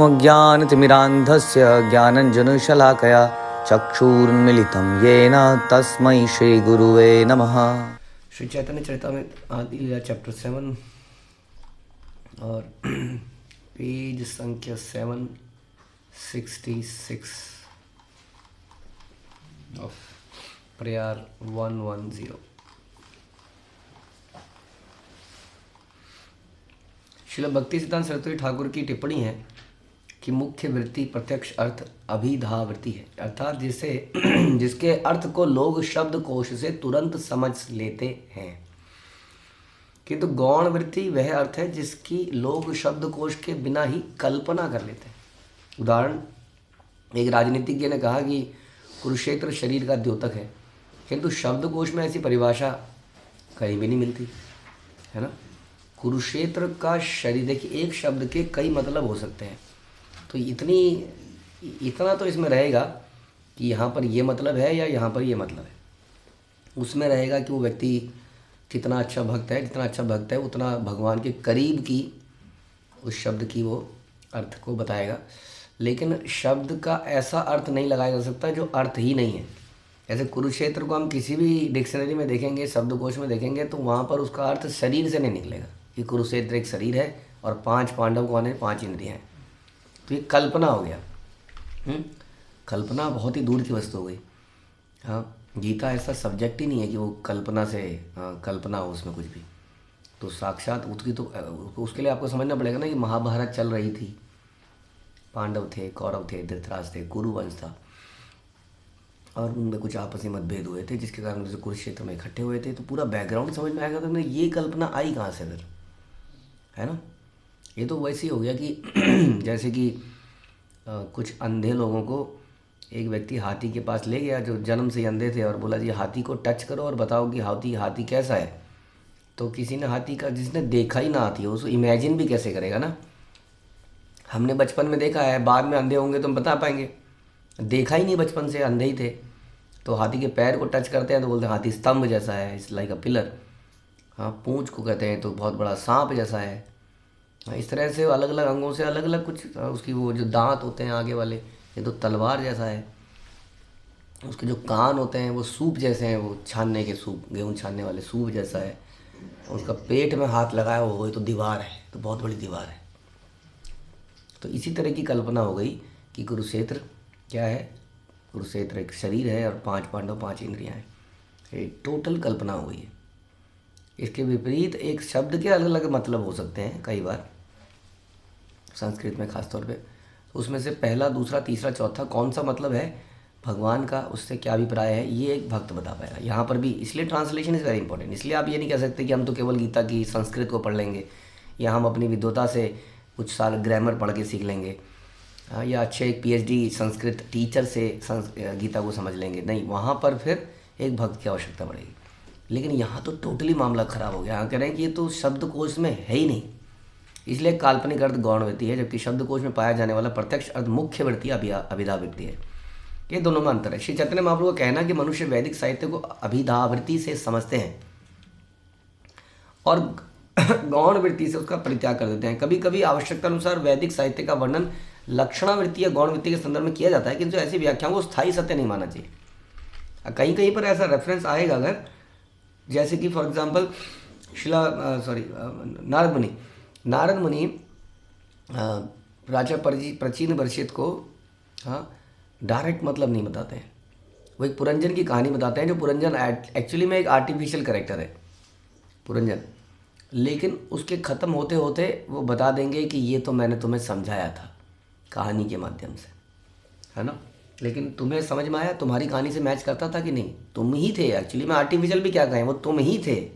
अज्ञानतिमिरान्धस्य ज्ञानञ्जनशलाकया चक्षुरुन्मिलितं येन तस्मै श्रीगुरुवे नमः। श्री चैतन्य चरितामृत आदि लीला चैप्टर 7 और पेज संख्या 766 ऑफ प्रेयर 110। श्रील भक्ति सिद्धांत सरस्वती ठाकुर की टिप्पणी है कि मुख्य वृत्ति प्रत्यक्ष अर्थ अभिधावृत्ति है, अर्थात जिसके अर्थ को लोग शब्द कोश से तुरंत समझ लेते हैं, किंतु गौण वृत्ति वह अर्थ है जिसकी लोग शब्द कोश के बिना ही कल्पना कर लेते हैं। उदाहरण, एक राजनीतिज्ञ ने कहा कि कुरुक्षेत्र शरीर का द्योतक है, किंतु शब्दकोश में ऐसी परिभाषा कहीं भी नहीं मिलती है ना। कुरुक्षेत्र का शरीर, देखिए एक शब्द के कई मतलब हो सकते हैं, तो इतना तो इसमें रहेगा कि यहाँ पर ये मतलब है या यहाँ पर ये मतलब है। उसमें रहेगा कि वो व्यक्ति कितना अच्छा भक्त है, जितना अच्छा भक्त है उतना भगवान के करीब की उस शब्द की वो अर्थ को बताएगा, लेकिन शब्द का ऐसा अर्थ नहीं लगाया जा सकता जो अर्थ ही नहीं है। जैसे कुरुक्षेत्र को हम किसी भी डिक्शनरी में देखेंगे, शब्दकोश में देखेंगे, तो वहाँ पर उसका अर्थ शरीर से नहीं निकलेगा कि कुरुक्षेत्र एक शरीर है और 5 पांडव कौन है, 5 इंद्रियाँ हैं। तो ये कल्पना हो गया। कल्पना बहुत ही दूर की वस्तु हो गई। हाँ, गीता ऐसा सब्जेक्ट ही नहीं है कि वो कल्पना से कल्पना हो उसमें कुछ भी। तो साक्षात उसके लिए आपको समझना पड़ेगा ना कि महाभारत चल रही थी, पांडव थे, कौरव थे, धृतराष्ट्र थे, कुरुवंश था, और उनमें कुछ आपसी मतभेद हुए थे जिसके कारण जैसे कुरुक्षेत्र में इकट्ठे हुए थे। तो पूरा बैकग्राउंड समझ में आएगा तो ये कल्पना आई कहाँ से फिर, है ना। ये तो वैसे ही हो गया कि जैसे कि कुछ अंधे लोगों को एक व्यक्ति हाथी के पास ले गया जो जन्म से ही अंधे थे, और बोला जी हाथी को टच करो और बताओ कि हाथी कैसा है। तो किसी ने हाथी का, जिसने देखा ही ना हाथी हो, उसको इमेजिन भी कैसे करेगा ना। हमने बचपन में देखा है, बाद में अंधे होंगे तो हम बता पाएंगे, देखा ही नहीं, बचपन से अंधे ही थे। तो हाथी के पैर को टच करते हैं तो बोलते हैं हाथी स्तंभ जैसा है, इट्स लाइक अ पिलर। हाँ, पूंछ को कहते हैं तो बहुत बड़ा सांप जैसा है। इस तरह से अलग अलग अंगों से अलग अलग कुछ, उसकी वो जो दांत होते हैं आगे वाले, ये तो तलवार जैसा है। उसके जो कान होते हैं वो सूप जैसे हैं, वो छानने के सूप, गेहूँ छानने वाले सूप जैसा है। उसका पेट में हाथ लगाया हुआ वो तो दीवार है, तो बहुत बड़ी दीवार है। तो इसी तरह की कल्पना हो गई कि कुरुक्षेत्र क्या है, कुरुक्षेत्र एक शरीर है और 5 पांडव 5 इंद्रियाँ हैं। ये टोटल कल्पना हो गई है। इसके विपरीत एक शब्द के अलग अलग मतलब हो सकते हैं कई बार, संस्कृत में खास तौर पे। उसमें से पहला, दूसरा, तीसरा, चौथा कौन सा मतलब है भगवान का, उससे क्या अभिप्राय है, ये एक भक्त बता पाएगा। यहाँ पर भी इसलिए ट्रांसलेशन इज़ वेरी इंपॉर्टेंट। इसलिए आप ये नहीं कह सकते कि हम तो केवल गीता की संस्कृत को पढ़ लेंगे, या हम अपनी विद्वता से कुछ साल ग्रामर पढ़ के सीख लेंगे, या अच्छे एक PhD संस्कृत टीचर से गीता को समझ लेंगे। नहीं, वहाँ पर फिर एक भक्त की आवश्यकता पड़ेगी। लेकिन यहाँ तो टोटली मामला ख़राब हो गया। यहाँ कह रहे हैं कि ये तो शब्दकोश में है ही नहीं, इसलिए काल्पनिक अर्थ गौण वृत्ति है, जबकि शब्दकोश में पाया जाने वाला प्रत्यक्ष अर्थ मुख्य वृत्ति अभिधा वृत्ति है। ये दोनों में अंतर है। श्री चैतन्य महाप्रभु का कहना कि मनुष्य वैदिक साहित्य को अभिधावृत्ति से समझते हैं और गौण वृत्ति से उसका परित्याग कर देते हैं। कभी कभी आवश्यकता अनुसार वैदिक साहित्य का वर्णन लक्षणावृत्ति या गौण वृत्ति के संदर्भ में किया जाता है, किंतु ऐसी व्याख्याओं को स्थायी सत्य नहीं माना चाहिए। कहीं कहीं पर ऐसा रेफरेंस आएगा, अगर जैसे कि फॉर एग्जाम्पल नारद मुनि राजा प्राचीन वर्षित को डायरेक्ट मतलब नहीं बताते हैं। वो एक पुरंजन की कहानी बताते हैं, जो पुरंजन एक्चुअली में एक आर्टिफिशियल कैरेक्टर है पुरंजन, लेकिन उसके ख़त्म होते होते वो बता देंगे कि ये तो मैंने तुम्हें समझाया था कहानी के माध्यम से, है ना। लेकिन तुम्हें समझ में आया, तुम्हारी कहानी से मैच करता था कि नहीं, तुम ही थे एक्चुअली में। आर्टिफिशियल भी क्या कहें, वो तुम ही थे,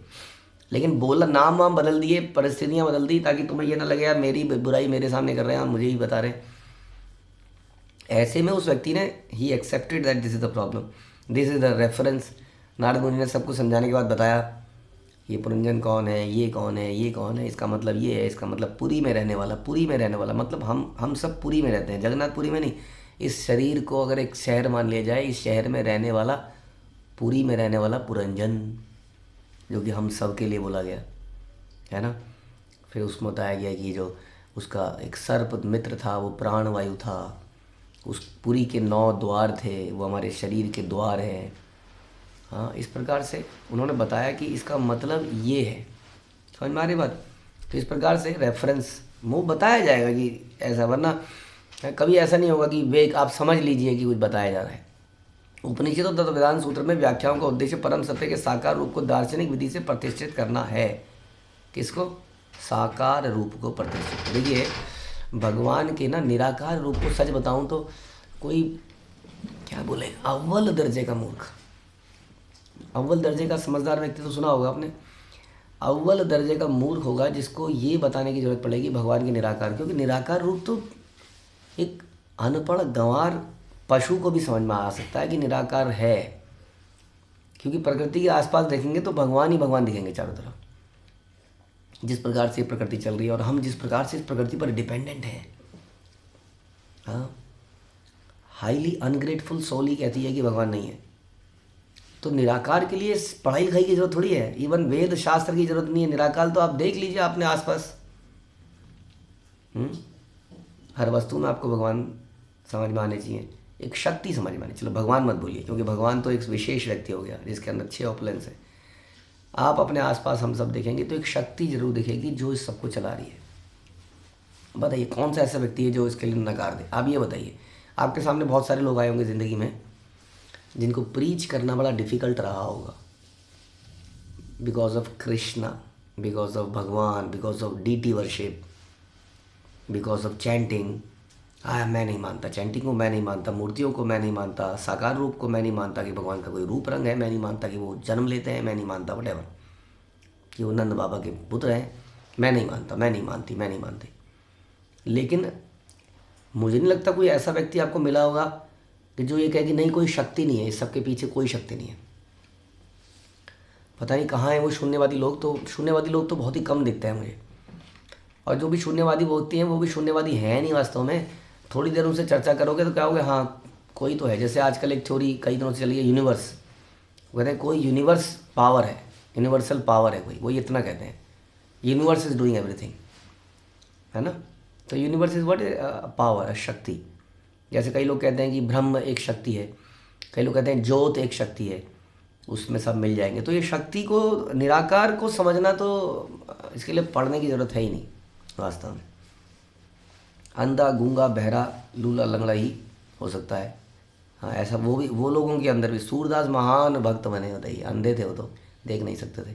लेकिन बोला, नाम वाम बदल दिए, परिस्थितियाँ बदल दी, ताकि तुम्हें ये ना लगे यार मेरी बुराई मेरे सामने कर रहे हैं, मुझे ही बता रहे हैं। ऐसे में उस व्यक्ति ने he accepted that this is the problem, this is the reference. Narad मुनि ने सब कुछ समझाने के बाद बताया ये पुरंजन कौन है, ये कौन है, ये कौन है, इसका मतलब ये है, इसका मतलब पुरी में रहने वाला, पुरी में रहने वाला मतलब हम सब पुरी में रहते हैं, जगन्नाथपुरी में नहीं। इस शरीर को अगर एक शहर मान लिया जाए, इस शहर में रहने वाला, पुरी में रहने वाला पुरंजन, जो कि हम सब के लिए बोला गया है ना। फिर उसमें बताया गया कि जो उसका एक सर्प मित्र था, वो प्राणवायु था, उस पुरी के 9 द्वार थे, वो हमारे शरीर के द्वार हैं। हाँ, इस प्रकार से उन्होंने बताया कि इसका मतलब ये है। समझ में आ रही बात? तो इस प्रकार से रेफरेंस मुँह बताया जाएगा कि ऐसा, वरना कभी ऐसा नहीं होगा कि वे आप समझ लीजिए कि कुछ बताया जा रहा है। उपनिषदों तथा वेदांत सूत्र में व्याख्याओं का उद्देश्य परम सत्य के साकार रूप को दार्शनिक विधि से प्रतिष्ठित करना है। किसको? साकार रूप को प्रतिष्ठित। देखिए, भगवान के ना निराकार रूप को सच बताऊं तो कोई क्या बोले, अव्वल दर्जे का मूर्ख, अव्वल दर्जे का समझदार व्यक्ति तो सुना होगा आपने, अव्वल दर्जे का मूर्ख होगा जिसको ये बताने की जरूरत पड़ेगी भगवान के निराकार, क्योंकि निराकार रूप तो एक अनपढ़ गंवार पशु को भी समझ में आ सकता है कि निराकार है, क्योंकि प्रकृति के आसपास देखेंगे तो भगवान ही भगवान दिखेंगे चारों तरफ। जिस प्रकार से प्रकृति चल रही है और हम जिस प्रकार से इस प्रकृति पर डिपेंडेंट हैं, हाँ, हाईली अनग्रेटफुल सोल ही कहती है कि भगवान नहीं है। तो निराकार के लिए पढ़ाई लिखाई की जरूरत थोड़ी है, इवन वेद शास्त्र की जरूरत नहीं है। निराकार तो आप देख लीजिए अपने आसपास, हर वस्तु में आपको भगवान समझ में आने चाहिए, एक शक्ति समझ में आनी। चलो भगवान मत बोलिए, क्योंकि भगवान तो एक विशेष व्यक्ति हो गया जिसके अंदर 6 ऑपुलेंस है। आप अपने आसपास हम सब देखेंगे तो एक शक्ति जरूर दिखेगी जो इस सबको चला रही है। बताइए कौन सा ऐसा व्यक्ति है जो इसके लिए नकार दे? आप ये बताइए। आपके सामने बहुत सारे लोग आए होंगे ज़िंदगी में जिनको प्रीच करना बड़ा डिफ़िकल्ट रहा होगा, because of Krishna, because of Bhagwan, because of deity worship, because of chanting. मैं नहीं मानता चैंटिंग को, मैं नहीं मानता मूर्तियों को, मैं नहीं मानता साकार रूप को, मैं नहीं मानता कि भगवान का कोई रूप रंग है, मैं नहीं मानता कि वो जन्म लेते हैं, मैं नहीं मानता वटेवर कि वो नंद बाबा के पुत्र हैं, मैं नहीं मानता, मैं नहीं मानती, मैं नहीं मानती। लेकिन मुझे नहीं लगता कोई ऐसा व्यक्ति आपको मिला होगा कि जो ये कहे कि नहीं कोई शक्ति नहीं है, इस सब के पीछे कोई शक्ति नहीं है। पता नहीं कहाँ है वो शून्यवादी लोग। तो शून्यवादी लोग तो बहुत ही कम दिखते हैं मुझे, और जो भी शून्यवादी बोलती हैं वो भी शून्यवादी हैं नहीं वास्तव में। थोड़ी देर उनसे चर्चा करोगे तो क्या होगे, हाँ कोई तो है। जैसे आजकल एक थ्योरी कई दिनों से चली है, यूनिवर्स, वो कहते हैं कोई यूनिवर्स पावर है, यूनिवर्सल पावर है कोई, वो इतना कहते हैं, यूनिवर्स इज डूइंग एवरीथिंग, है ना। तो यूनिवर्स इज व्हाट? पावर, शक्ति। जैसे कई लोग कहते हैं कि ब्रह्म एक शक्ति है, कई लोग कहते हैं ज्योत एक शक्ति है, उसमें सब मिल जाएंगे। तो ये शक्ति को, निराकार को समझना तो इसके लिए पढ़ने की ज़रूरत है ही नहीं वास्तव में। अंधा, गूंगा, बहरा, लूला, लंगड़ा ही हो सकता है। हाँ, ऐसा वो लोगों के अंदर भी। सूरदास महान भक्त बने होते ही, अंधे थे वो तो, देख नहीं सकते थे।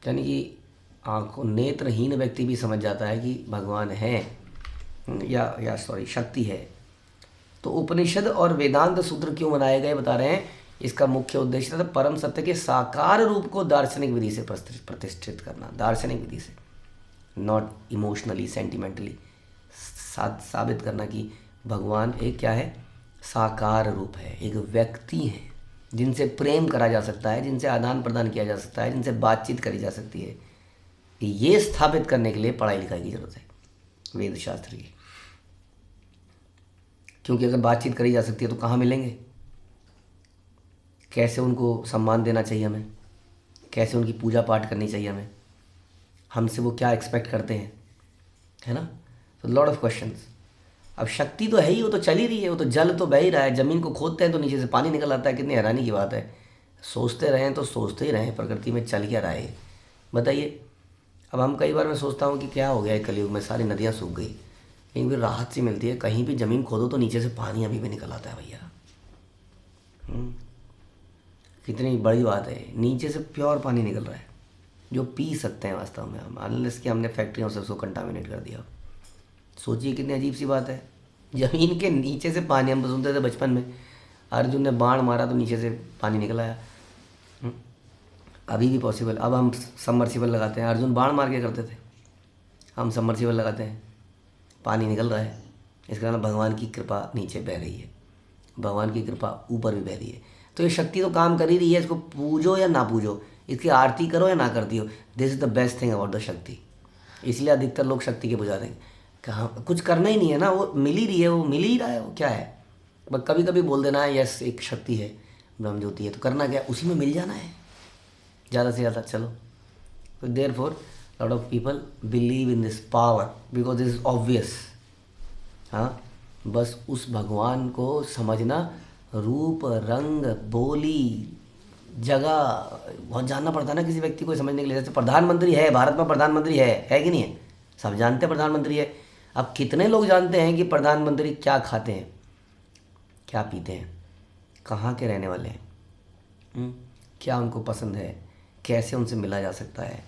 यानी कि आँखों नेत्रहीन व्यक्ति भी समझ जाता है कि भगवान है या शक्ति है। तो उपनिषद और वेदांत सूत्र क्यों बनाए गए बता रहे हैं। इसका मुख्य उद्देश्य था परम सत्य के साकार रूप को दार्शनिक विधि से प्रतिष्ठित करना, दार्शनिक विधि से, नॉट इमोशनली, सेंटिमेंटली, साबित करना कि भगवान एक क्या है, साकार रूप है, एक व्यक्ति है जिनसे प्रेम करा जा सकता है, जिनसे आदान प्रदान किया जा सकता है, जिनसे बातचीत करी जा सकती है। ये स्थापित करने के लिए पढ़ाई लिखाई की जरूरत है वेद शास्त्र की, क्योंकि अगर बातचीत करी जा सकती है तो कहाँ मिलेंगे, कैसे उनको सम्मान देना चाहिए हमें, कैसे उनकी पूजा पाठ करनी चाहिए हमें, हमसे वो क्या एक्सपेक्ट करते हैं, है ना। तो लॉट ऑफ क्वेश्चंस। अब शक्ति तो है ही, वो तो चल ही रही है, वो तो जल तो बह ही रहा है, ज़मीन को खोदते हैं तो नीचे से पानी निकल आता है, कितनी हैरानी की बात है। सोचते रहें तो सोचते ही रहें, प्रकृति में चल क्या रहा है बताइए। अब हम कई बार मैं सोचता हूँ कि क्या हो गया है कलयुग में, सारी नदियाँ सूख गई, लेकिन फिर राहत सी मिलती है, कहीं भी ज़मीन खोदो तो नीचे से पानी अभी भी निकल आता है भैया। कितनी बड़ी बात है, नीचे से प्योर पानी निकल रहा है जो पी सकते हैं वास्तव में हम, अनलेस कि हमने फैक्ट्रियों से उसको कंटामिनेट कर दिया। सोचिए कितनी अजीब सी बात है, ज़मीन के नीचे से पानी। हम सुनते थे बचपन में, अर्जुन ने बाण मारा तो नीचे से पानी निकल आया। अभी भी पॉसिबल। अब हम सबमर्सिबल लगाते हैं, अर्जुन बाण मार के करते थे, हम सबमर्सिबल लगाते हैं, पानी निकल रहा है। इसका मतलब भगवान की कृपा नीचे बह रही है, भगवान की कृपा ऊपर भी बह रही है। तो ये शक्ति तो काम कर ही रही है, इसको पूजो या ना पूजो, इसकी आरती करो या ना करती हो, this is the best thing about the शक्ति। इसलिए अधिकतर लोग शक्ति के पुजारी हैं। कहाँ कुछ करना ही नहीं है ना, वो मिल ही रही है, वो मिल ही रहा है, वो क्या है, बस कभी कभी बोल देना है यस एक शक्ति है, ब्रह्म ज्योति है, तो करना क्या, उसी में मिल जाना है ज़्यादा से ज़्यादा। चलो, तो therefore lot of people believe in this power because this is obvious. हाँ, बस उस भगवान को समझना, रूप रंग बोली जगह बहुत जानना पड़ता है ना किसी व्यक्ति को समझने के लिए। जैसे प्रधानमंत्री है, भारत में प्रधानमंत्री है कि नहीं है? सब जानते हैं प्रधानमंत्री है। अब कितने लोग जानते हैं कि प्रधानमंत्री क्या खाते हैं, क्या पीते हैं, कहाँ के रहने वाले हैं, क्या उनको पसंद है, कैसे उनसे मिला जा सकता है?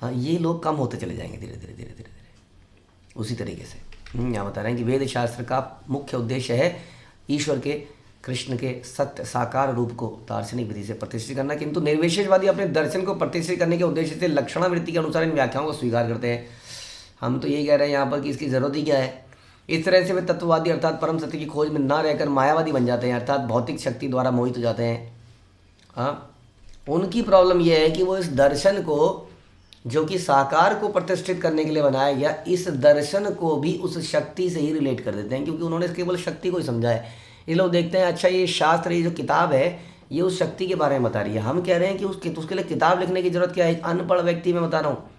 हाँ, ये लोग कम होते चले जाएंगे धीरे धीरे धीरे धीरे धीरे। उसी तरीके से यहाँ बता रहे हैं कि वेद शास्त्र का मुख्य उद्देश्य है ईश्वर के, कृष्ण के सत्य साकार रूप को दार्शनिक विधि से प्रतिष्ठित करना, किंतु निर्विशेषवादी अपने दर्शन को प्रतिष्ठित करने के उद्देश्य से लक्षणावृत्ति के अनुसार इन व्याख्याओं को स्वीकार करते हैं। हम तो यही कह रहे हैं यहाँ पर कि इसकी ज़रूरत ही क्या है। इस तरह से वे तत्ववादी अर्थात परम सत्य की खोज में ना रहकर मायावादी बन जाते हैं, अर्थात भौतिक शक्ति द्वारा मोहित हो जाते हैं। हाँ, उनकी प्रॉब्लम यह है कि वो इस दर्शन को जो कि साकार को प्रतिष्ठित करने के लिए बनाया गया, इस दर्शन को भी उस शक्ति से ही रिलेट कर देते हैं, क्योंकि उन्होंने केवल शक्ति को ही समझा है। ये लोग देखते हैं अच्छा ये शास्त्र, ये जो किताब है ये उस शक्ति के बारे में बता रही है। हम कह रहे हैं कि उसके लिए किताब लिखने की जरूरत क्या है? अनपढ़ व्यक्ति में बता रहा हूँ,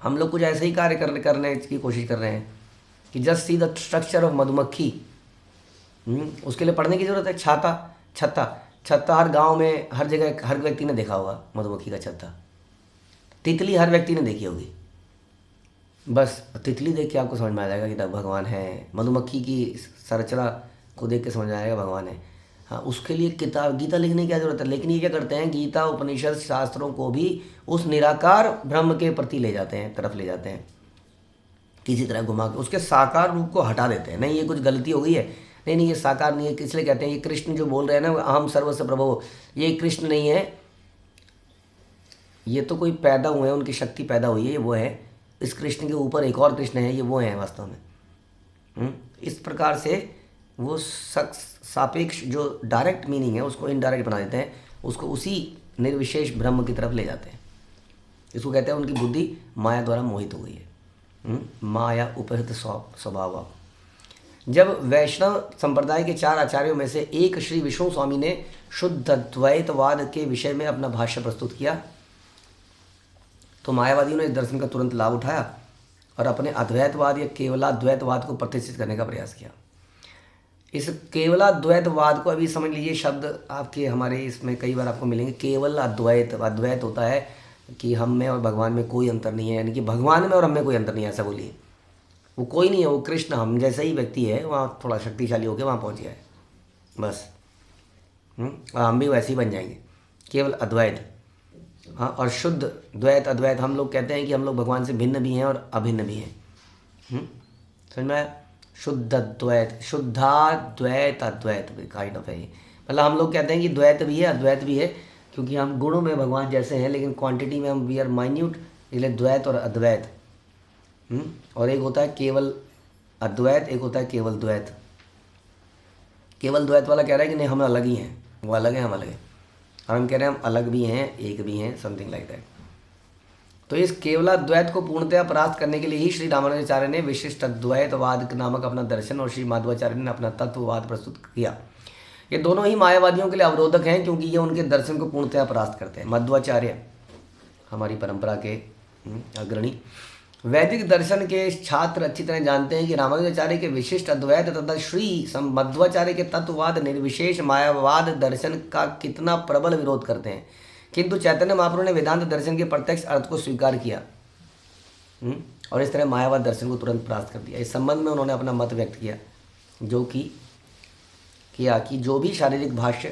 हम लोग कुछ ऐसे ही कार्य करने की कोशिश कर रहे हैं कि just see the structure of मधुमक्खी। उसके लिए पढ़ने की जरूरत है। छत्ता हर गांव में, हर जगह हर व्यक्ति ने देखा होगा मधुमक्खी का छत्ता। तितली हर व्यक्ति ने देखी होगी। बस तितली देख के आपको समझ में आ जाएगा कि भगवान है। मधुमक्खी की संरचना को देख के समझ में आएगा भगवान है। हाँ, उसके लिए किताब गीता लिखने की क्या जरूरत है? लेकिन ये क्या करते हैं, गीता उपनिषद शास्त्रों को भी उस निराकार ब्रह्म के प्रति ले जाते हैं, तरफ ले जाते हैं, किसी तरह घुमा के उसके साकार रूप को हटा देते हैं। नहीं, ये कुछ गलती हो गई है, नहीं ये साकार नहीं है। इसलिए कहते हैं ये कृष्ण जो बोल रहे हैं ना, अहम सर्वस्व प्रभो, ये कृष्ण नहीं है, ये तो कोई पैदा हुए हैं, उनकी शक्ति पैदा हुई है, ये वो है। इस कृष्ण के ऊपर एक और कृष्ण है, ये वो है वास्तव में। इस प्रकार से वो सापेक्ष जो डायरेक्ट मीनिंग है उसको इनडायरेक्ट बना देते हैं, उसको उसी निर्विशेष ब्रह्म की तरफ ले जाते हैं। इसको कहते हैं उनकी बुद्धि माया द्वारा मोहित हो गई है। माया उपहृत स्वभाव। जब वैष्णव संप्रदाय के 4 आचार्यों में से एक श्री विष्णु स्वामी ने शुद्ध द्वैतवाद के विषय में अपना भाष्य प्रस्तुत किया, तो मायावादियों ने इस दर्शन का तुरंत लाभ उठाया और अपने अद्वैतवाद या केवलाद्वैतवाद को प्रतिष्ठित करने का प्रयास किया। इस केवलाद्वैतवाद को अभी समझ लीजिए, शब्द आपके हमारे इसमें कई बार आपको मिलेंगे। केवल अद्वैत, अद्वैत होता है कि हम में और भगवान में कोई अंतर नहीं है, यानी कि भगवान में और हम में कोई अंतर नहीं है, ऐसा बोलिए। वो कोई नहीं है, वो कृष्ण हम जैसा ही व्यक्ति है, वहाँ थोड़ा शक्तिशाली होकर वहाँ पहुँच गया है बस। और हम भी वैसे ही बन जाएंगे, केवल अद्वैत। हाँ, और शुद्ध द्वैत अद्वैत, हम लोग कहते हैं कि हम लोग भगवान से भिन्न भी हैं और अभिन्न भी हैं। समझ में आया? शुद्ध द्वैत, शुद्धाद्वैत अद्वैत काइंड ऑफ है। मतलब हम लोग कहते हैं कि द्वैत भी है अद्वैत भी है, क्योंकि हम गुणों में भगवान जैसे हैं लेकिन क्वांटिटी में हम वी आर माइन्यूट, इसलिए द्वैत और अद्वैत। और एक होता है केवल अद्वैत, एक होता है केवल द्वैत। केवल द्वैत वाला कह रहा है कि नहीं हम अलग ही हैं, वो अलग है हम अलग हैं, और हम कह रहे हैं हम अलग भी हैं एक भी हैं, समथिंग लाइक दैट। तो इस केवलाद्वैत को पूर्णतया परास्त करने के लिए ही श्री रामानुजाचार्य ने विशिष्ट अद्वैतवाद नामक अपना दर्शन और श्री माधवाचार्य ने अपना तत्ववाद प्रस्तुत किया। ये दोनों ही मायावादियों के लिए अवरोधक हैं, क्योंकि ये उनके दर्शन को पूर्णतया परास्त करते हैं। मध्वाचार्य हमारी परंपरा के अग्रणी वैदिक दर्शन के छात्र अच्छी तरह जानते हैं कि रामानुजाचार्य के विशिष्ट अद्वैत तथा श्री मध्वाचार्य के तत्ववाद निर्विशेष मायावाद दर्शन का कितना प्रबल विरोध करते हैं, किंतु चैतन्य महाप्रभु ने वेदांत दर्शन के प्रत्यक्ष अर्थ को स्वीकार किया और इस तरह मायावाद दर्शन को तुरंत परास्त कर दिया। इस संबंध में उन्होंने अपना मत व्यक्त किया, जो कि जो भी शारीरिक भाष्य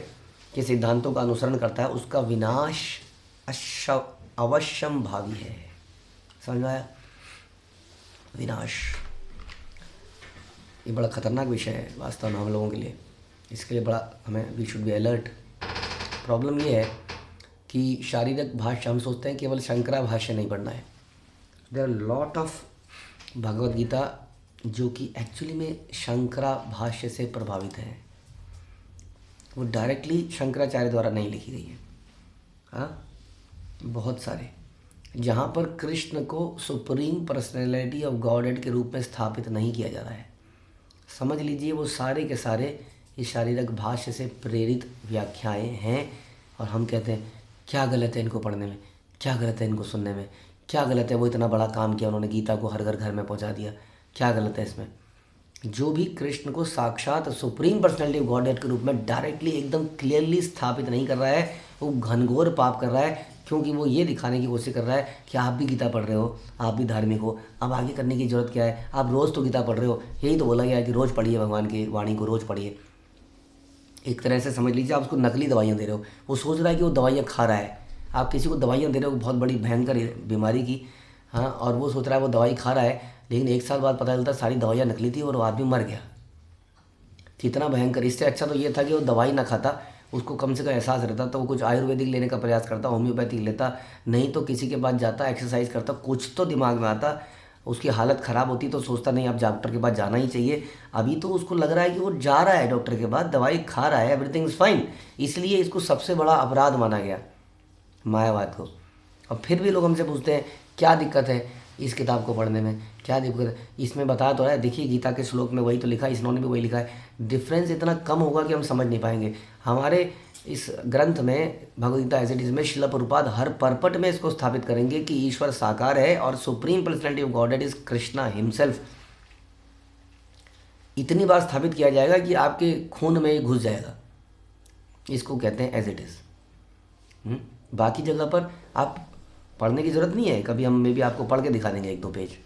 के सिद्धांतों का अनुसरण करता है उसका विनाश अवश्यम भावी है। समझ में आया? विनाश ये बड़ा खतरनाक विषय है वास्तव में हम लोगों के लिए। इसके लिए बड़ा हमें we should be alert. Problem ये है कि शारीरिक भाष्य हम सोचते हैं केवल शंकरा भाष्य नहीं पढ़ना है। There are lot of Bhagavad Gita जो कि एक्चुअली में शंकरा भाष्य से प्रभावित है, वो डायरेक्टली शंकराचार्य द्वारा नहीं लिखी गई है। हाँ, बहुत सारे जहाँ पर कृष्ण को सुप्रीम पर्सनैलिटी ऑफ गॉडहेड के रूप में स्थापित नहीं किया जा रहा है, समझ लीजिए वो सारे के सारे इस शारीरिक भाष्य से प्रेरित व्याख्याएं हैं। और हम कहते हैं क्या गलत है इनको पढ़ने में, क्या गलत है इनको सुनने में, क्या गलत है? वो इतना बड़ा काम किया उन्होंने, गीता को हर घर घर में पहुंचा दिया, क्या गलत है इसमें? जो भी कृष्ण को साक्षात सुप्रीम पर्सनैलिटी ऑफ गॉडहेड के रूप में डायरेक्टली एकदम क्लियरली स्थापित नहीं कर रहा है, वो घनघोर पाप कर रहा है, क्योंकि वो ये दिखाने की कोशिश कर रहा है कि आप भी गीता पढ़ रहे हो, आप भी धार्मिक हो, अब आगे करने की जरूरत क्या है, आप रोज़ तो गीता पढ़ रहे हो। यही तो बोला गया है कि रोज़ पढ़िए, भगवान की वाणी को रोज़ पढ़िए। एक तरह से समझ लीजिए आप उसको नकली दवाइयाँ दे रहे हो, वो सोच रहा है कि वो दवाइयाँ खा रहा है। आप किसी को दवाइयाँ दे रहे हो बहुत बड़ी भयंकर बीमारी की, हाँ, और वो सोच रहा है वो दवाई खा रहा है, लेकिन 1 साल बाद पता चलता सारी दवाइयाँ नकली थी और वो आदमी मर गया। कितना भयंकर! इससे अच्छा तो ये था कि वो दवाई ना खाता, उसको कम से कम एहसास रहता, तो वो कुछ आयुर्वेदिक लेने का प्रयास करता, होम्योपैथिक लेता, नहीं तो किसी के पास जाता, एक्सरसाइज करता, कुछ तो दिमाग में आता। उसकी हालत ख़राब होती तो सोचता नहीं अब डॉक्टर के पास जाना ही चाहिए। अभी तो उसको लग रहा है कि वो जा रहा है डॉक्टर के पास, दवाई खा रहा है, एवरीथिंग इज़ फाइन, इसलिए इसको सबसे बड़ा अपराध माना गया मायावाद को। और फिर भी लोग हमसे पूछते हैं क्या दिक्कत है इस किताब को पढ़ने में, क्या दिक्कत है? इसमें बताया तो है, देखिए गीता के श्लोक में वही तो लिखा है, इन्होंने भी वही लिखा है, डिफरेंस इतना कम होगा कि हम समझ नहीं पाएंगे। हमारे इस ग्रंथ में Bhagavad Gita as it is में श्रील प्रभुपाद हर परपट में इसको स्थापित करेंगे कि ईश्वर साकार है और supreme personality of godhead is Krishna himself. इतनी बार स्थापित किया जाएगा कि आपके खून में घुस जाएगा। इसको कहते हैं एज इट इज़। बाकी जगह पर आप पढ़ने की ज़रूरत नहीं है, कभी हम में भी आपको पढ़ के दिखा देंगे 1-2 पेज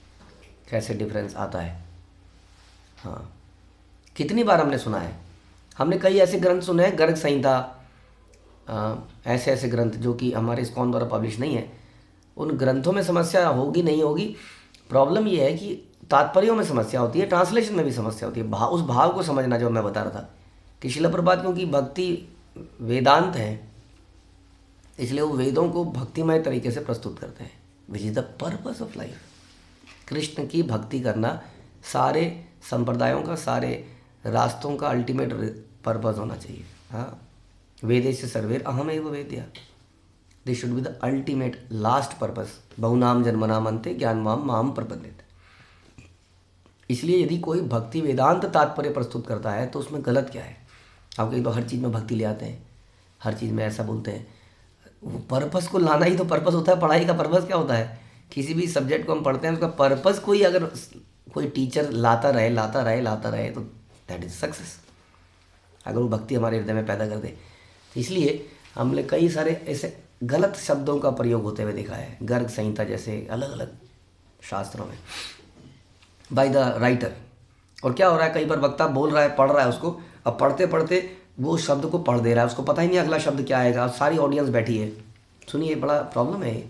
कैसे डिफरेंस आता है। हाँ, कितनी बार हमने सुना है, हमने कई ऐसे ग्रंथ सुने हैं, गर्ग संहिता, ऐसे ऐसे ग्रंथ जो कि हमारे इस्कॉन द्वारा पब्लिश नहीं है। उन ग्रंथों में समस्या होगी नहीं होगी, प्रॉब्लम ये है कि तात्पर्यों में समस्या होती है, ट्रांसलेशन में भी समस्या होती है। उस भाव को समझना जो मैं बता रहा था कि श्रील प्रभुपाद क्योंकि भक्ति वेदांत है, इसलिए वो वेदों को भक्तिमय तरीके से प्रस्तुत करते हैं, which is the purpose of life. Krishna की भक्ति करना सारे संप्रदायों का, सारे रास्तों का अल्टीमेट पर्पस होना चाहिए। हाँ, वेदेश सर्वेर अहमेव वेद्या, this should be the ultimate last purpose. बहुनाम जन्मनाम अन्ते ज्ञानवाम माम प्रपद्यते। इसलिए यदि कोई भक्ति वेदांत तात्पर्य प्रस्तुत करता है तो उसमें गलत क्या है? आप कहीं तो हर चीज़ में भक्ति ले आते हैं, हर चीज़ में ऐसा बोलते हैं, वो पर्पस को लाना ही तो पर्पस होता है। पढ़ाई का पर्पस क्या होता है? किसी भी सब्जेक्ट को हम पढ़ते हैं उसका पर्पस कोई अगर कोई टीचर लाता रहे तो दैट इज़ सक्सेस, अगर वो भक्ति हमारे हृदय में पैदा कर दे। इसलिए हमने कई सारे ऐसे गलत शब्दों का प्रयोग होते हुए देखा है गर्ग संहिता जैसे अलग अलग शास्त्रों में बाय द राइटर। और क्या हो रहा है, कई बार वक्ता बोल रहा है, पढ़ रहा है उसको, अब पढ़ते पढ़ते वो शब्द को पढ़ दे रहा है, उसको पता ही नहीं अगला शब्द क्या आएगा। सारी ऑडियंस बैठी है, सुनिए बड़ा प्रॉब्लम है,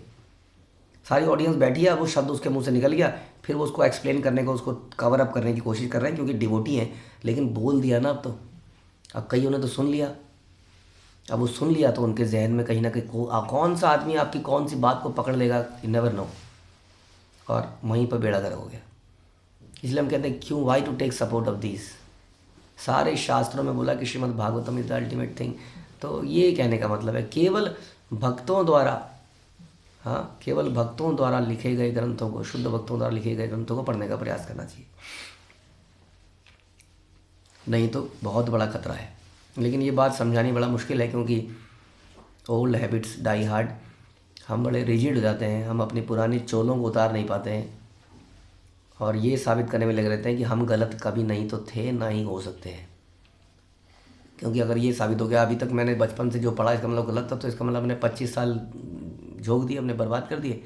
सारी ऑडियंस बैठी है, वो शब्द उसके मुंह से निकल गया, फिर वो उसको एक्सप्लेन करने को, उसको कवर अप करने की कोशिश कर रहे हैं क्योंकि डिवोटी हैं, लेकिन बोल दिया ना अब कईयों ने तो सुन लिया। अब वो सुन लिया तो उनके जहन में कहीं ना कहीं कौन सा आदमी आपकी कौन सी बात को पकड़ लेगा, यू नेवर नो, और वहीं पर बेड़ा गर्क हो गया। इसलिए हम कहते हैं क्यों, why to take support of these. सारे शास्त्रों में बोला कि Srimad Bhagavatam is the ultimate thing. तो ये कहने का मतलब है केवल भक्तों द्वारा, हाँ, केवल भक्तों द्वारा लिखे गए ग्रंथों को, शुद्ध भक्तों द्वारा लिखे गए ग्रंथों को पढ़ने का प्रयास करना चाहिए, नहीं तो बहुत बड़ा खतरा है। लेकिन ये बात समझानी बड़ा मुश्किल है क्योंकि ओल्ड हैबिट्स डाई हार्ड, हम बड़े रिजिड हो जाते हैं, हम अपनी पुरानी चोलों को उतार नहीं पाते हैं और ये साबित करने में लगे रहते हैं कि हम गलत कभी नहीं तो थे, ना ही हो सकते हैं। क्योंकि अगर ये साबित हो गया अभी तक मैंने बचपन से जो पढ़ा इसका मतलब गलत था, तो इसका मतलब मैंने 25 साल झोंक दिए, हमने बर्बाद कर दिए।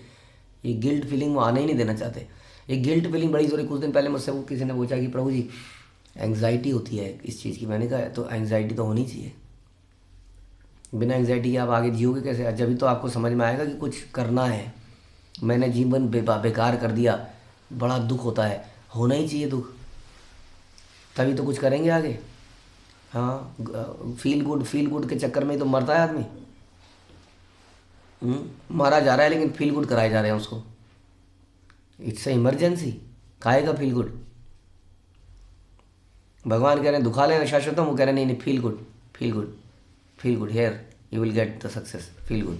ये गिल्ट फीलिंग वो आने ही नहीं देना चाहते। ये गिल्ट फीलिंग बड़ी ज़रूरी। कुछ दिन पहले मुझसे किसी ने पूछा कि प्रभु जी एंग्जाइटी होती है इस चीज़ की, मैंने कहा तो एंग्जाइटी तो होनी चाहिए, बिना एंग्जाइटी के आप आगे जियोगे कैसे? जब भी तो आपको समझ में आएगा कि कुछ करना है, मैंने जीवन बेकार कर दिया, बड़ा दुख होता है, होना ही चाहिए दुख, तभी तो कुछ करेंगे आगे। हाँ, फील गुड के चक्कर में तो मरता है आदमी, मारा जा रहा है लेकिन फील गुड कराए जा रहे हैं उसको। इट्स ए इमरजेंसी, खाएगा फील गुड। भगवान कह रहे हैं दुखा लेना शाश्वतम, वो कह रहे हैं नहीं, feel good here you will get the success, feel good.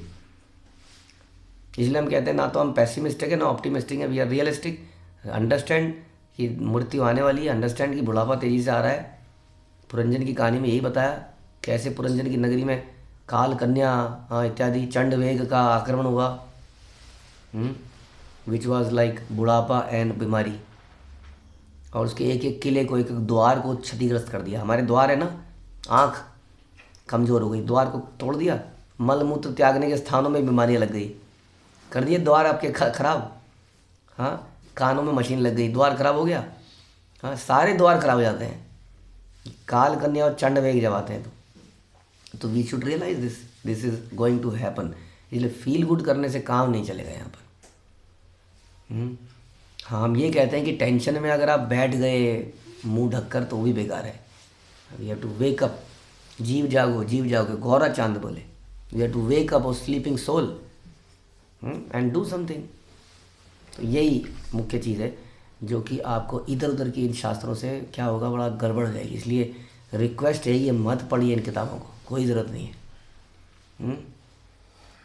इसलिए हम कहते हैं ना तो हम पैसिमिस्टिक है ना ऑप्टिमिस्टिक है, वी आर रियलिस्टिक। अंडरस्टैंड कि मृत्यु आने वाली है, अंडरस्टैंड कि बुढ़ापा तेजी से आ रहा है। पुरंजन की कहानी में यही बताया कैसे पुरंजन की नगरी में काल कन्या इत्यादि चंड वेग का आक्रमण हुआ। विच वॉज लाइक बुढ़ापा एंड बीमारी, और उसके एक एक किले को, एक एक द्वार को क्षतिग्रस्त कर दिया। हमारे द्वार है ना, आँख कमज़ोर हो गई, द्वार को तोड़ दिया, मल मूत्र त्यागने के स्थानों में बीमारियाँ लग गई, कर दिए द्वार आपके खराब। हाँ, कानों में मशीन लग गई, द्वार खराब हो गया। हाँ, सारे द्वार खराब हो जाते हैं, काल कन्या और चंड वेग जब आते हैं तो we should realize this is going to happen. इसलिए फील गुड करने से काम नहीं चलेगा यहाँ पर। हाँ, हम ये कहते हैं कि टेंशन में अगर आप बैठ गए मुंह ढककर तो वो भी बेकार है। We have to wake up, जीव जागो गौरा चांद बोले, we have to wake up our sleeping soul and do something. तो यही मुख्य चीज़ है जो कि आपको इधर उधर की इन शास्त्रों से क्या होगा, बड़ा गड़बड़ हो जाएगी। इसलिए रिक्वेस्ट है, ये मत पढ़िए इन किताबों को, कोई ज़रूरत नहीं है।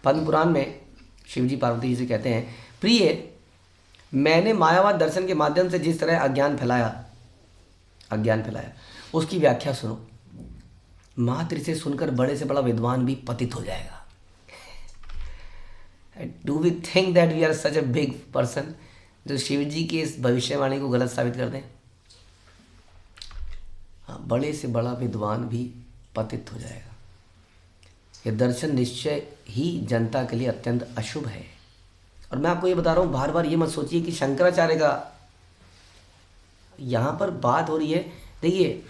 पद्म पुराण में शिव जी पार्वती जी से कहते हैं, प्रिय, मैंने मायावाद दर्शन के माध्यम से जिस तरह अज्ञान फैलाया उसकी व्याख्या सुनो। मात्र इसे सुनकर बड़े से बड़ा विद्वान भी पतित हो जाएगा। Do we think that we are such a big person जो शिव जी की इस भविष्यवाणी को गलत साबित कर दें? हाँ, बड़े से बड़ा विद्वान भी पतित हो जाएगा। यह दर्शन निश्चय ही जनता के लिए अत्यंत अशुभ है। और मैं आपको ये बता रहा हूँ, बार बार ये मत सोचिए कि शंकराचार्य का यहाँ पर बात हो रही है। देखिए,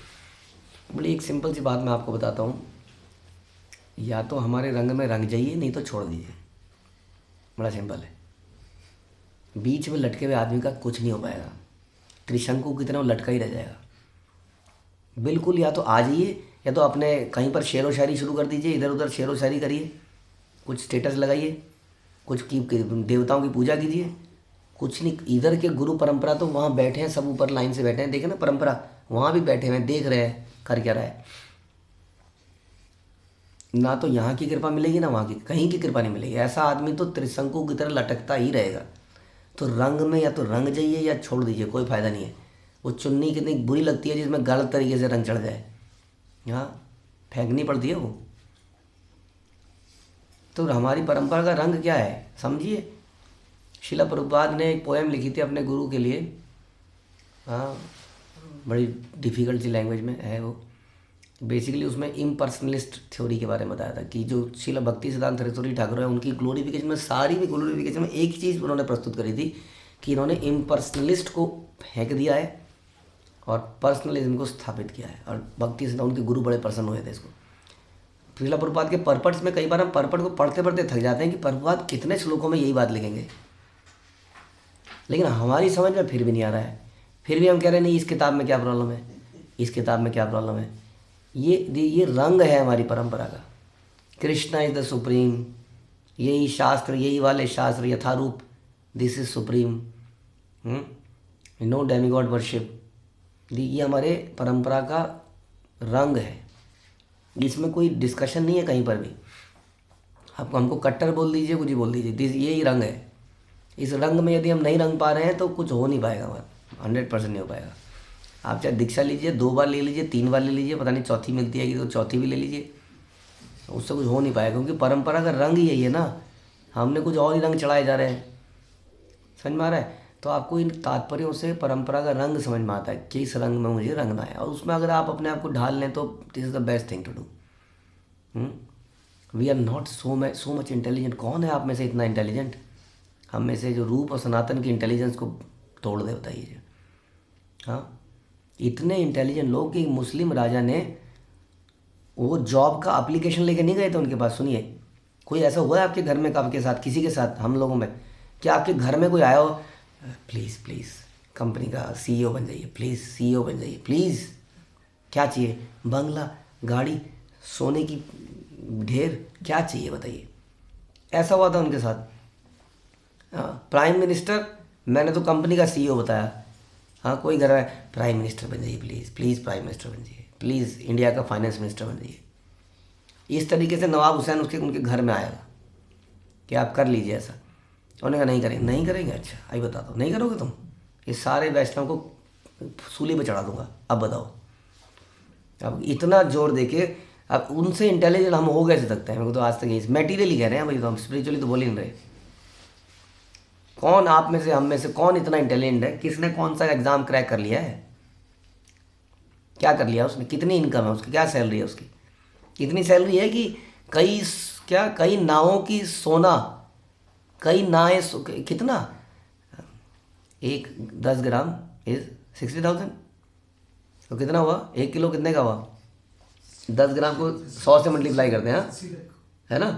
बड़ी एक सिंपल सी बात मैं आपको बताता हूँ, या तो हमारे रंग में रंग जाइए, नहीं तो छोड़ दीजिए। बड़ा सिंपल है। बीच में लटके हुए आदमी का कुछ नहीं हो पाएगा, त्रिशंकु की तरह वो लटका ही रह जाएगा। बिल्कुल, या तो आ जाइए या तो अपने कहीं पर शेर व शायरी शुरू कर दीजिए, इधर उधर शेर व शायरी करिए, कुछ स्टेटस लगाइए, कुछ की देवताओं की पूजा कीजिए, कुछ नहीं। इधर के गुरु परंपरा तो वहाँ बैठे हैं, सब ऊपर लाइन से बैठे हैं, देखे ना परंपरा, वहाँ भी बैठे हुए हैं, देख रहे हैं कर क्या रहा है। ना तो यहाँ की कृपा मिलेगी ना वहाँ की, कहीं की कृपा नहीं मिलेगी। ऐसा आदमी तो त्रिशंकु की तरह लटकता ही रहेगा। तो रंग में या तो रंग जाइए या छोड़ दीजिए, कोई फ़ायदा नहीं है। वो चुन्नी कितनी बुरी लगती है जिसमें गलत तरीके से रंग चढ़ जाए, हाँ, फेंकनी पड़ती है वो। तो हमारी परंपरा का रंग क्या है समझिए। शिला प्रभुपाद ने एक पोएम लिखी थी अपने गुरु के लिए, हाँ, बड़ी डिफ़िकल्ट सी लैंग्वेज में है वो। बेसिकली उसमें इम्पर्सनलिस्ट थ्योरी के बारे में बताया था कि जो शिला भक्ति सिद्धांत सरस्वती ठाकुर है, उनकी ग्लोरिफिकेशन में, सारी में ग्लोरिफिकेशन में एक ही चीज़ उन्होंने प्रस्तुत करी थी कि इन्होंने इम्पर्सनलिस्ट को फेंक दिया है और पर्सनलिज्म को स्थापित किया है। और भक्ति सिद्धांत उनके गुरु बड़े प्रसन्न हुए थे इसको। शिला प्रभुपाद के परपट्स में कई बार हम परपट को पढ़ते पढ़ते थक जाते हैं कि प्रभुपाद कितने श्लोकों में यही बात लिखेंगे, लेकिन हमारी समझ में फिर भी नहीं आ रहा है। फिर भी हम कह रहे हैं नहीं, इस किताब में क्या प्रॉब्लम है, इस किताब में क्या प्रॉब्लम है। ये रंग है हमारी परंपरा का। कृष्णा इज द सुप्रीम, यही शास्त्र, यही वाले शास्त्र यथारूप, this is supreme, no demigod worship. ये हमारे परंपरा का रंग है, इसमें कोई डिस्कशन नहीं है कहीं पर भी। आपको हमको कट्टर बोल दीजिए, कुछ ही बोल दीजिए, यही रंग है। इस रंग में यदि हम नहीं रंग पा रहे हैं तो कुछ हो नहीं पाएगा, 100% नहीं हो पाएगा। आप चाहे दीक्षा लीजिए, 2 बार ले लीजिए, 3 बार ले लीजिए, पता नहीं चौथी मिलती है कि तो चौथी भी ले लीजिए, उससे कुछ हो नहीं पाएगा। क्योंकि परंपरा का रंग यही है ना, हमने कुछ और ही रंग चढ़ाए जा रहे हैं। समझ में आ रहा है? तो आपको इन तात्पर्यों से परंपरा का रंग समझ में आता है कि इस रंग में मुझे रंगना है, और उसमें अगर आप अपने आप को ढाल लें तो this is the best thing to do. We are not so much intelligent. कौन है आप में से इतना इंटेलिजेंट? हम में से जो रूप और सनातन की इंटेलिजेंस को तोड़ दे, बताइए। हाँ, इतने इंटेलिजेंट लोग कि मुस्लिम राजा ने वो जॉब का एप्लीकेशन लेके नहीं गए थे उनके पास। सुनिए, कोई ऐसा हुआ है आपके घर में, आपके साथ, किसी के साथ, हम लोगों में, कि आपके घर में कोई आया हो, प्लीज़ कंपनी का CEO बन जाइए, प्लीज़ CEO बन जाइए, प्लीज़। क्या चाहिए? बंगला, गाड़ी, सोने की ढेर, क्या चाहिए बताइए? ऐसा हुआ था उनके साथ। हाँ, प्राइम मिनिस्टर, मैंने तो कंपनी का CEO बताया। हाँ, कोई घर है, प्राइम मिनिस्टर बन जाइए, प्लीज़ प्राइम मिनिस्टर बन जाइए, प्लीज़ इंडिया का फाइनेंस मिनिस्टर बन जाइए। इस तरीके से नवाब हुसैन उनके घर में आएगा कि आप कर लीजिए ऐसा। उन्होंने कहा नहीं करेंगे। अच्छा, आई बता दो, नहीं करोगे तुम? ये सारे वैष्णव को सूली पे चढ़ा दूंगा। अब बताओ, अब इतना जोर देके, अब उनसे इंटेलिजेंट हम हो कैसे सकते हैं? मेरे को तो आज तक यही मटेरियली कह रहे हैं भाई, तो हम स्पिरिचुअली तो बोल ही नहीं रहे। कौन आप में से, हम में से कौन इतना इंटेलिजेंट है, किसने कौन सा एग्ज़ाम क्रैक कर लिया है, क्या कर लिया उसने, कितनी इनकम है उसकी, क्या सैलरी है उसकी। इतनी सैलरी है कि कई नावों की सोना, कई नावें कितना, 10 ग्राम इज 60,000, तो कितना हुआ, 1 किलो कितने का हुआ, 10 ग्राम को 100 से मल्टीप्लाई करते हैं, है ना,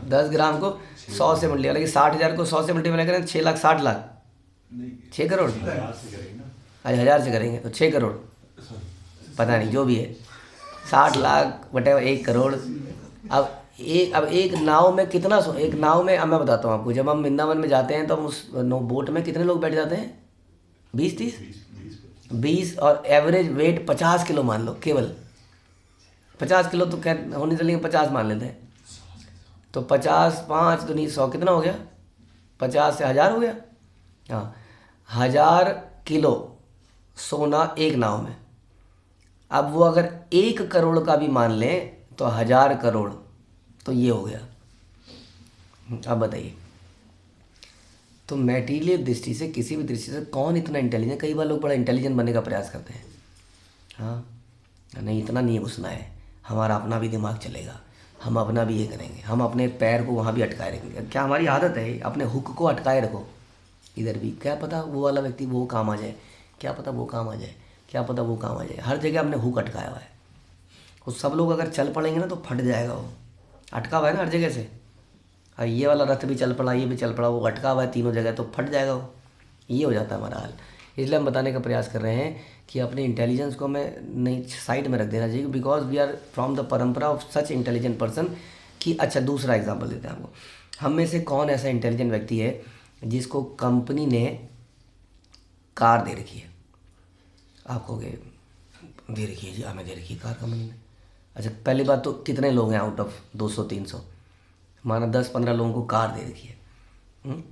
10 ग्राम को 100 से मल्टीप्लाई, लेकिन 60,000 को 100 से मल्टीप्लाई करें 6,60,00,000, 6 करोड़, अरे 1000 से करेंगे तो 6 करोड़, पता नहीं जो भी है, 60 लाख वटेवर 1 करोड़। अब एक नाव में कितना एक नाव में, अब मैं बताता हूँ आपको, जब हम वृंदावन में जाते हैं तो हम उस बोट में कितने लोग बैठ जाते हैं, 20 और एवरेज वेट 50 किलो मान लो, केवल 50 किलो, तो खैर होने चलेंगे 50 मान लेते हैं, तो 50 5 दूनी 100 कितना हो गया, 50 से 1000 हो गया, हाँ 1000 किलो सोना एक नाव में। अब वो अगर 1 करोड़ का भी मान लें तो 1000 करोड़, तो ये हो गया। अब बताइए, तो मैटीरियल दृष्टि से, किसी भी दृष्टि से कौन इतना इंटेलिजेंट, कई बार लोग बड़ा इंटेलिजेंट बनने का प्रयास करते हैं, हाँ नहीं इतना नहीं घुसना है, हमारा अपना भी दिमाग चलेगा, हम अपना भी ये करेंगे, हम अपने पैर को वहाँ भी अटकाए रखेंगे। क्या हमारी आदत है, अपने हुक को अटकाए रखो इधर भी, क्या पता वो वाला व्यक्ति वो काम आ जाए, क्या पता वो काम आ जाए, क्या पता वो काम आ जाए, हर जगह हमने हुक अटकाया हुआ है। वो सब लोग अगर चल पड़ेंगे ना तो फट जाएगा, वो अटका हुआ है ना हर जगह से, और ये वाला रथ भी चल पड़ा, ये भी चल पड़ा, वो अटका हुआ है तीनों जगह, तो फट जाएगा वो, ये हो जाता है हमारा हाल। इसलिए हम बताने का प्रयास कर रहे हैं कि अपने इंटेलिजेंस को हमें नहीं साइड में रख देना चाहिए, because we are from the परंपरा ऑफ सच इंटेलिजेंट पर्सन। कि अच्छा दूसरा एग्जाम्पल देते हैं आपको, हम में से कौन ऐसा इंटेलिजेंट व्यक्ति है जिसको कंपनी ने कार दे रखी है, आप कहोगे दे रखी है जी, हमें दे रखी है कार कंपनी ने। अच्छा पहली बात तो कितने लोग हैं आउट ऑफ 200-300, माना 10-15 लोगों को कार दे रखी है।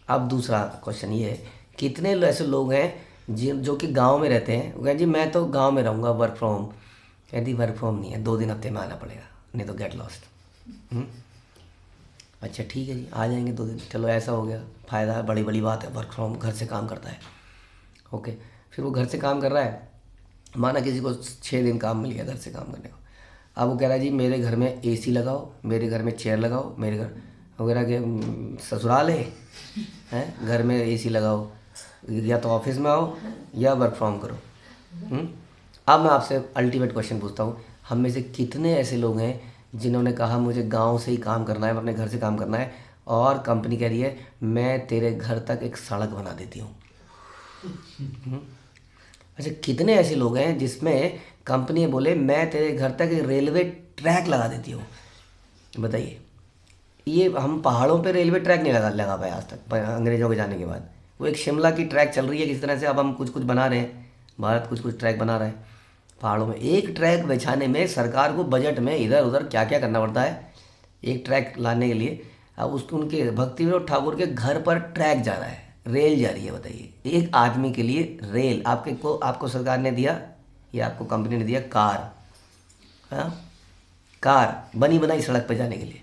अब दूसरा क्वेश्चन ये है, कितने ऐसे लोग हैं जो कि गांव में रहते हैं, वो कहें जी मैं तो गांव में रहूँगा, वर्क फ्रॉम होम, कहती वर्क फ्रॉम नहीं है, 2 दिन हफ्ते में आना पड़ेगा, नहीं तो गेट लॉस्ट। अच्छा ठीक है जी आ जाएंगे 2 दिन, चलो ऐसा हो गया, फ़ायदा है, बड़ी बड़ी बात है, वर्क फ्रॉम घर से काम करता है, ओके। फिर वो घर से काम कर रहा है, माना किसी को 6 दिन काम मिल गया घर से काम करने को, अब वो कह रहा है जी मेरे घर में एसी लगाओ, मेरे घर में चेयर लगाओ, मेरे घर वगैरह के ससुराल है घर में एसी लगाओ, या तो ऑफिस में आओ या वर्क फ्रॉम करो। अब मैं आपसे अल्टीमेट क्वेश्चन पूछता हूँ, हम में से कितने ऐसे लोग हैं जिन्होंने कहा मुझे गांव से ही काम करना है, अपने घर से काम करना है, और कंपनी कह रही है मैं तेरे घर तक एक सड़क बना देती हूँ। अच्छा कितने ऐसे लोग हैं जिसमें कंपनी बोले मैं तेरे घर तक एक रेलवे ट्रैक लगा देती हूँ। बताइए, ये हम पहाड़ों पे रेलवे ट्रैक नहीं लगा पाए आज तक, अंग्रेज़ों के जाने के बाद। वो एक शिमला की ट्रैक चल रही है किसी तरह से, अब हम कुछ कुछ बना रहे हैं, भारत कुछ कुछ ट्रैक बना रहा है पहाड़ों में। एक ट्रैक बिछाने में सरकार को बजट में इधर उधर क्या क्या करना पड़ता है एक ट्रैक लाने के लिए। अब उसको उनके भक्ति विनोद ठाकुर के घर पर ट्रैक जा रहा है, रेल जा रही है। बताइए, एक आदमी के लिए रेल आपको सरकार ने दिया या आपको कंपनी ने दिया कार, हाँ कार बनी बनाई सड़क पर जाने के लिए।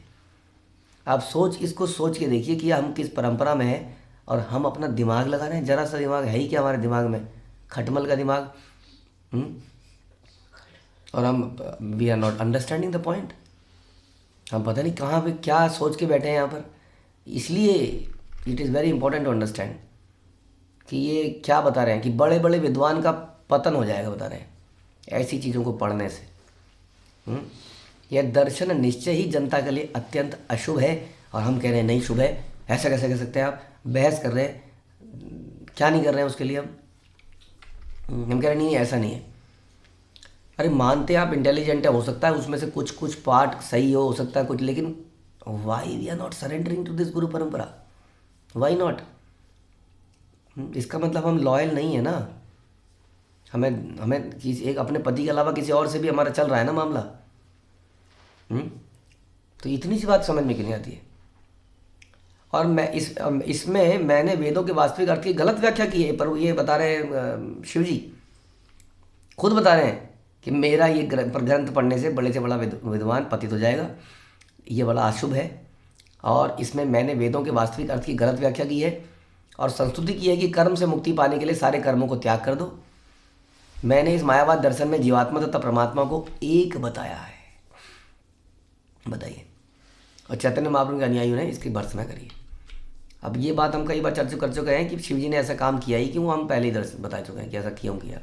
आप इसको सोच के देखिए कि हम किस परंपरा में हैं और हम अपना दिमाग लगा रहे हैं। जरा सा दिमाग है ही क्या हमारे दिमाग में, खटमल का दिमाग। और हम we are not understanding the point. हम पता नहीं कहाँ पे क्या सोच के बैठे हैं यहाँ पर। इसलिए it is very important to understand कि ये क्या बता रहे हैं कि बड़े बड़े विद्वान का पतन हो जाएगा, बता रहे हैं ऐसी चीज़ों को पढ़ने से। यह दर्शन निश्चय ही जनता के लिए अत्यंत अशुभ है, और हम कह रहे हैं नहीं शुभ है। ऐसा कैसे कह सकते हैं आप? बहस कर रहे हैं, क्या नहीं कर रहे हैं उसके लिए हम कह रहे नहीं ऐसा नहीं है। अरे मानते आप इंटेलिजेंट है, हो सकता है उसमें से कुछ पार्ट सही हो सकता है कुछ, लेकिन why we are not surrendering to this guru परंपरा, वाई नॉट? इसका मतलब हम लॉयल नहीं है ना। हमें किसी एक अपने पति के अलावा किसी और से भी हमारा चल रहा है ना मामला। तो इतनी सी बात समझ में क्यों नहीं आती है? और मैं इसमें मैंने वेदों के वास्तविक अर्थ की गलत व्याख्या की है, पर ये बता रहे हैं शिव जी खुद बता रहे हैं कि मेरा ये ग्रंथ पढ़ने से बड़े से बड़ा विद्वान पतित हो जाएगा, ये बड़ा अशुभ है। और इसमें मैंने वेदों के वास्तविक अर्थ की गलत व्याख्या की है और संस्तुति की है कि कर्म से मुक्ति पाने के लिए सारे कर्मों को त्याग कर दो। मैंने इस मायावाद दर्शन में जीवात्मा तथा परमात्मा को एक बताया है। बताइए। और चैतन्य महाप्रभु के अनुयायियों ने इसकी भर्त्सना करी। अब ये बात हम कई बार चर्चा कर चुके हैं कि शिव जी ने ऐसा काम किया ही क्यों, हम पहले ही दर्शन बता चुके हैं कि ऐसा क्यों किया।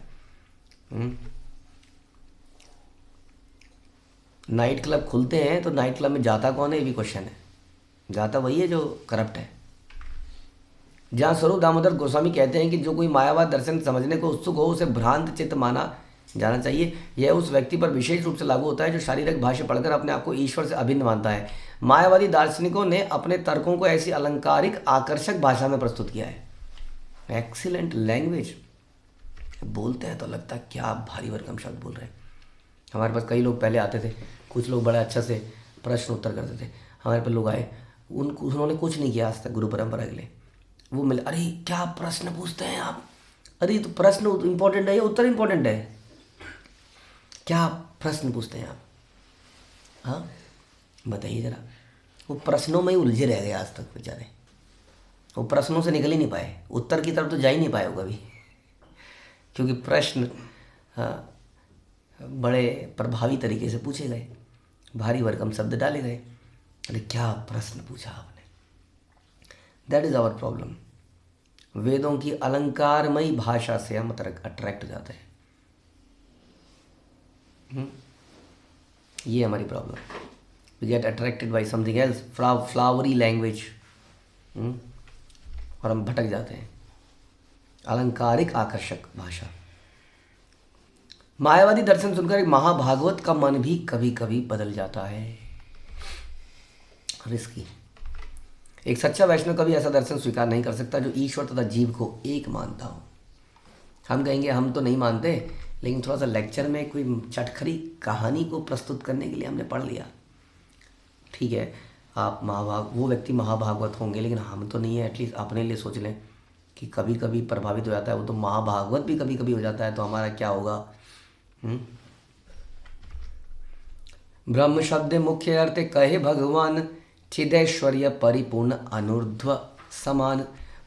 नाइट क्लब खुलते हैं तो नाइट क्लब में जाता कौन है, ये भी क्वेश्चन है। जाता वही है जो करप्ट है। जहाँ स्वरूप दामोदर गोस्वामी कहते हैं कि जो कोई मायावाद दर्शन समझने को उत्सुक हो उसे भ्रांत चित्त माना जाना चाहिए। यह उस व्यक्ति पर विशेष रूप से लागू होता है जो शारीरिक भाष्य पढ़कर अपने आप को ईश्वर से अभिन्न मानता है। मायावादी दार्शनिकों ने अपने तर्कों को ऐसी अलंकारिक आकर्षक भाषा में प्रस्तुत किया है। Excellent language. बोलते हैं तो लगता है क्या भारी भरकम शब्द बोल रहे हैं। हमारे पास कई लोग पहले आते थे, कुछ लोग बड़े अच्छा से प्रश्न उत्तर करते थे। हमारे पास लोग आए, उन्होंने कुछ नहीं किया आज तक गुरु परंपरा के लिए। वो मिले, अरे क्या प्रश्न पूछते हैं आप, अरे तो प्रश्न इंपॉर्टेंट है या उत्तर इंपॉर्टेंट है, क्या प्रश्न पूछते हैं आप, हाँ बताइए ज़रा। वो प्रश्नों में ही उलझे रह गए आज तक बेचारे। वो प्रश्नों से निकल ही नहीं पाए, उत्तर की तरफ तो जा ही नहीं पाए वो कभी, क्योंकि प्रश्न बड़े प्रभावी तरीके से पूछे गए, भारी भरकम शब्द डाले गए। अरे क्या प्रश्न पूछा आपने। That is our problem. वेदों की अलंकारमयी भाषा से हम अट्रैक्ट हो जाते हैं। ये हमारी problem. We get attracted by something else, flowery language, और हम भटक जाते हैं। अलंकारिक आकर्षक भाषा। मायावादी दर्शन सुनकर एक महाभागवत का मन भी कभी कभी बदल जाता है। रिस्की। एक सच्चा वैष्णव कभी ऐसा दर्शन स्वीकार नहीं कर सकता जो ईश्वर तथा जीव को एक मानता हो। हम कहेंगे हम तो नहीं मानते, लेकिन थोड़ा सा लेक्चर में कोई चटखरी कहानी को प्रस्तुत करने के लिए हमने पढ़ लिया। ठीक है, आप वो व्यक्ति महाभागवत होंगे, लेकिन हम तो नहीं है। एटलीस्ट अपने लिए सोच लें कि कभी कभी प्रभावित हो जाता है, वो तो महाभागवत भी कभी कभी हो जाता है, तो हमारा क्या होगा। ब्रह्म शब्द मुख्य अर्थ कहे भगवान, चिदैश्वर्य परिपूर्ण अनुर्ध्व समान।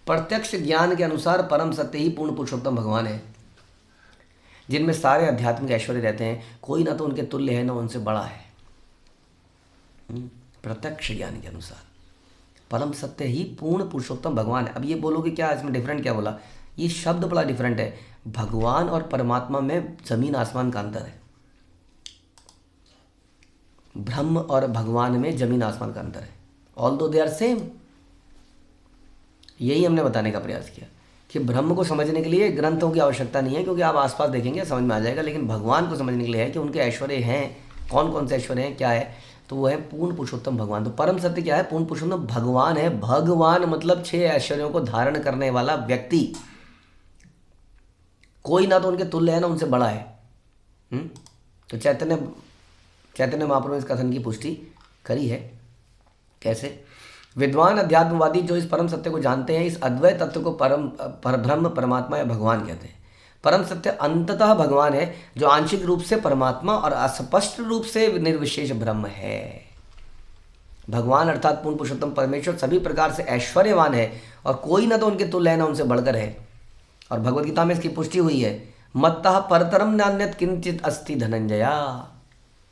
प्रत्यक्ष ज्ञान के अनुसार परम सत्य ही पूर्ण पुरुषोत्तम भगवान है, जिनमें सारे आध्यात्मिक ऐश्वर्य रहते हैं। कोई ना तो उनके तुल्य है, ना उनसे बड़ा है। प्रत्यक्ष ज्ञान के अनुसार परम सत्य ही पूर्ण पुरुषोत्तम भगवान है। अब ये बोलोगे क्या इसमें डिफरेंट क्या बोला, ये शब्द बड़ा डिफरेंट है। भगवान और परमात्मा में जमीन आसमान का अंतर है। ब्रह्म और भगवान में जमीन आसमान का अंतर है। Although they are same. यही हमने बताने का प्रयास किया कि ब्रह्म को समझने के लिए ग्रंथों की आवश्यकता नहीं है, क्योंकि आप आसपास देखेंगे समझ में आ जाएगा। लेकिन भगवान को समझने के लिए है कि उनके ऐश्वर्य हैं, कौन कौन से ऐश्वर्य हैं, क्या है, तो वो है पूर्ण पुरुषोत्तम भगवान। तो परम सत्य क्या है, पूर्ण पुरुषोत्तम भगवान है। भगवान मतलब 6 ऐश्वर्यों को धारण करने वाला व्यक्ति। कोई ना तो उनके तुल्य है, ना उनसे बड़ा है। तो चैतन्य महाप्रभु ने इस कथन की पुष्टि करी है। कैसे? विद्वान अध्यात्मवादी जो इस परम सत्य को जानते हैं, इस अद्वैत तत्व को परब्रह्म परमात्मा या भगवान कहते हैं। परम सत्य अंततः भगवान है, जो आंशिक रूप से परमात्मा और अस्पष्ट रूप से निर्विशेष ब्रह्म है। भगवान अर्थात पूर्ण पुरुषोत्तम परमेश्वर सभी प्रकार से ऐश्वर्यवान है, और कोई ना तो उनके तुल्य है, ना उनसे बढ़कर है। और भगवद गीता में इसकी पुष्टि हुई है, मत्तः परतरम नान्यत् किंचित अस्ति धनंजया।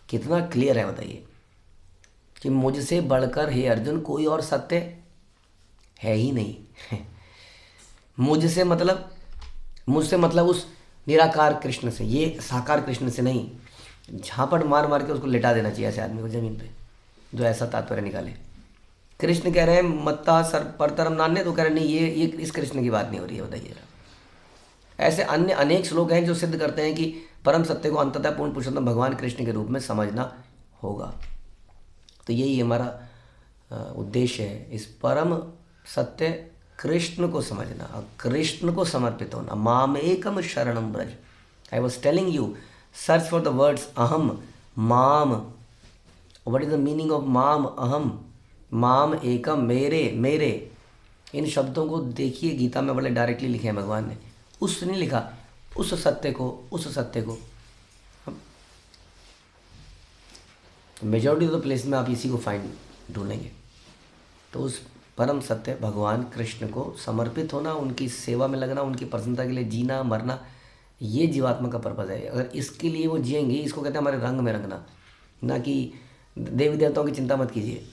कितना क्लियर है बताइए कि मुझसे बढ़कर हे अर्जुन कोई और सत्य है ही नहीं। मुझसे मतलब उस निराकार कृष्ण से, ये साकार कृष्ण से नहीं। झापड़ मार मार के उसको लिटा देना चाहिए ऐसे आदमी को जमीन पे, जो ऐसा तात्पर्य निकाले। कृष्ण कह रहे हैं मत्ता सर परतरम नान्य, तो कह रहे नहीं, ये इस कृष्ण की बात नहीं हो रही है, बताइए। ऐसे अन्य अनेक श्लोक हैं जो सिद्ध करते हैं कि परम सत्य को अंततः पूर्ण पुरुषोत्तम भगवान कृष्ण के रूप में समझना होगा। तो यही हमारा उद्देश्य है, इस परम सत्य कृष्ण को समझना और कृष्ण को समर्पित होना। माम एकम शरणम Braj. I was telling you, search for the words अहम, माम। What is the meaning of माम? अहम, माम एकम, मेरे। इन शब्दों को देखिए, गीता में बड़े डायरेक्टली लिखे हैं भगवान ने। उस नहीं लिखा, उस सत्य को। मेजॉरिटी ऑफ द प्लेस में आप इसी को फाइंड ढूंढेंगे। तो उस परम सत्य भगवान कृष्ण को समर्पित होना, उनकी सेवा में लगना, उनकी प्रसन्नता के लिए जीना मरना, ये जीवात्मा का पर्पज़ है। अगर इसके लिए वो जिएंगे, इसको कहते हैं हमारे रंग में रंगना, ना कि देवी देवताओं की चिंता मत कीजिए।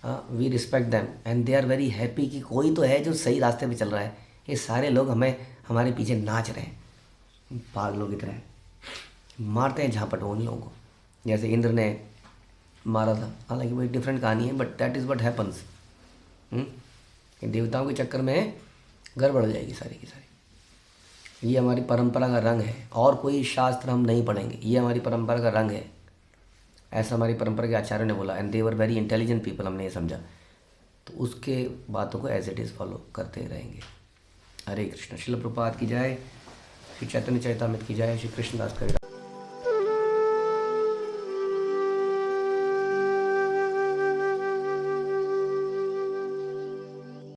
हाँ, we respect them and they are very happy कि कोई तो है जो सही रास्ते पे चल रहा है। ये सारे लोग हमारे पीछे नाच रहे हैं, पागलों की तरह मारते हैं झापट उन लोगों को, जैसे इंद्र ने मारा था। हालांकि वो एक डिफरेंट कहानी है, but that is what happens. देवताओं के चक्कर में गड़बड़ हो जाएगी सारी की सारी। ये हमारी परंपरा का रंग है, और कोई शास्त्र हम नहीं पढ़ेंगे, ये हमारी परंपरा का रंग है। ऐसा हमारी परंपरा के आचार्य ने बोला, and they were very intelligent people, हमने ये समझा, तो उसके बातों को एज इट इज़ फॉलो करते रहेंगे। हरे कृष्ण। श्रील प्रभुपाद की जय, श्री चैतन्य चरितामृत की जय, श्री कृष्णदास कविराज